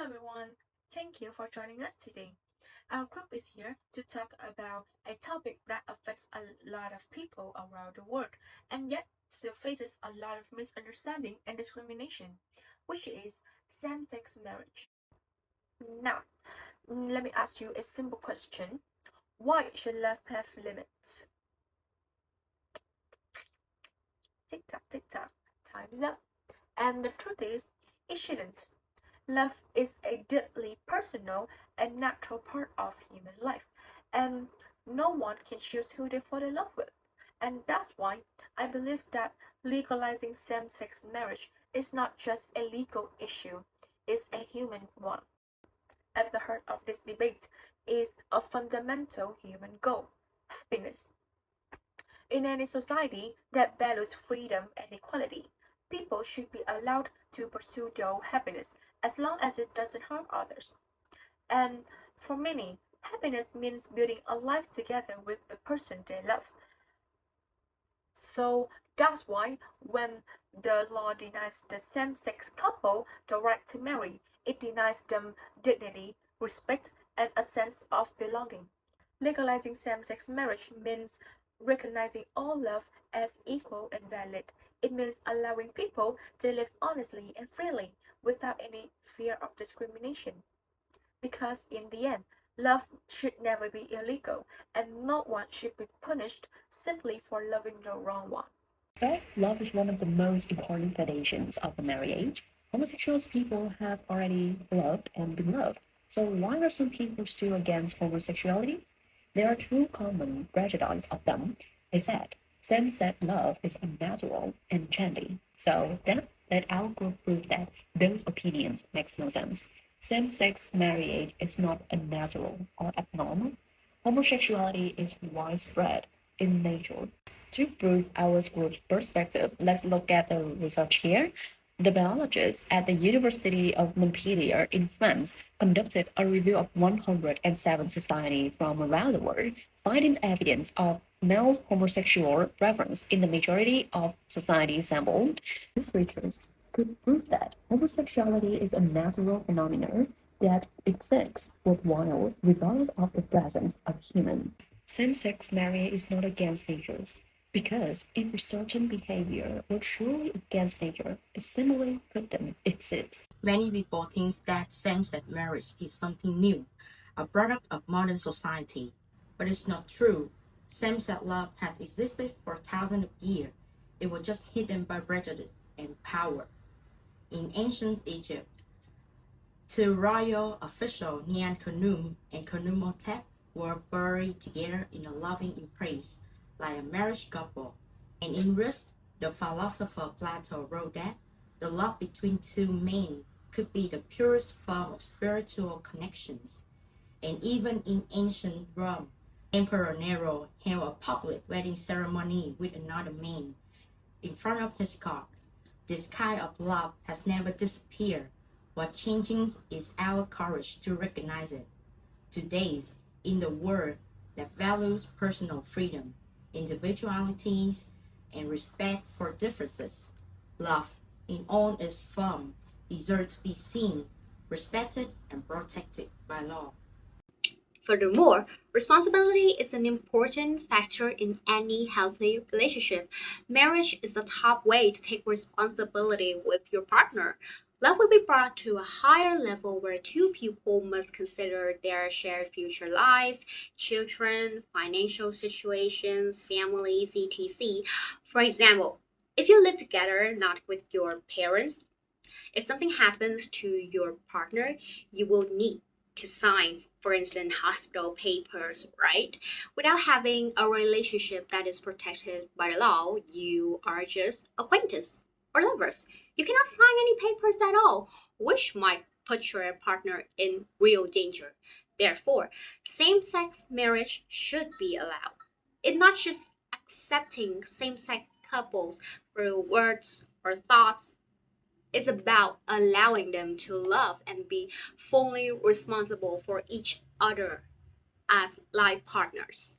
Hello everyone, thank you for joining us today. Our group is here to talk about a topic that affects a lot of people around the world and yet still faces a lot of misunderstanding and discrimination, which is same-sex marriage. Now, let me ask you a simple question. Why should love have limits? Tick tock, tick tock, time's up. And the truth is, it shouldn't. Love is a deeply personal and natural part of human life, and no one can choose who they fall in love with. And that's why I believe that legalizing same sex marriage is not just a legal issue, it's a human one. At the heart of this debate is a fundamental human goal: happiness. In any society that values freedom and equality, people should be allowed to pursue their own happiness as long as it doesn't harm others. And for many, happiness means building a life together with the person they love. So that's why when the law denies the same-sex couple the right to marry, it denies them dignity, respect, and a sense of belonging. Legalizing same-sex marriage means recognizing all love as equal and valid. It means allowing people to live honestly and freely without any fear of discrimination. Because in the end, love should never be illegal, and no one should be punished simply for loving the wrong one. So, love is one of the most important foundations of a marriage. Homosexual people have already loved and been loved. So, why are some people still against homosexuality? There are two common prejudices of them. I said, same-sex love is unnatural and trendy. So, then let our group prove that those opinions makes no sense. Same-sex marriage is not unnatural or abnormal. Homosexuality is widespread in nature. To prove our group's perspective, let's look at the research here. The biologists at the University of Montpellier in France conducted a review of 107 societies from around the world, finding evidence of male homosexual preference in the majority of societies sampled. Researchers could prove that homosexuality is a natural phenomenon that exists worldwide regardless of the presence of humans. Same-sex marriage is not against nature. Because if a certain behavior were truly against nature, it simply couldn't exist. Many people think that same-sex marriage is something new, a product of modern society. But it's not true. Same-sex love has existed for thousands of years. It was just hidden by prejudice and power. In ancient Egypt, two royal officials, Nian Khnum and Khnumhotep, were buried together in a loving embrace, like a marriage couple. And in Greece, the philosopher Plato wrote that the love between two men could be the purest form of spiritual connections. And even in ancient Rome, Emperor Nero held a public wedding ceremony with another man in front of his court. This kind of love has never disappeared. What changes is our courage to recognize it. Today, in the world that values personal freedom, individualities, and respect for differences, love, in all its form, deserves to be seen, respected, and protected by law. Furthermore, responsibility is an important factor in any healthy relationship. Marriage is the top way to take responsibility with your partner. Love will be brought to a higher level where two people must consider their shared future life, children, financial situations, families, etc. For example, if you live together not with your parents, if something happens to your partner, you will need to sign, for instance, hospital papers, right? Without having a relationship that is protected by law, you are just acquaintances or lovers. You cannot sign any papers at all, which might put your partner in real danger. Therefore, same sex marriage should be allowed. It's not just accepting same sex couples through words or thoughts, is about allowing them to love and be fully responsible for each other as life partners.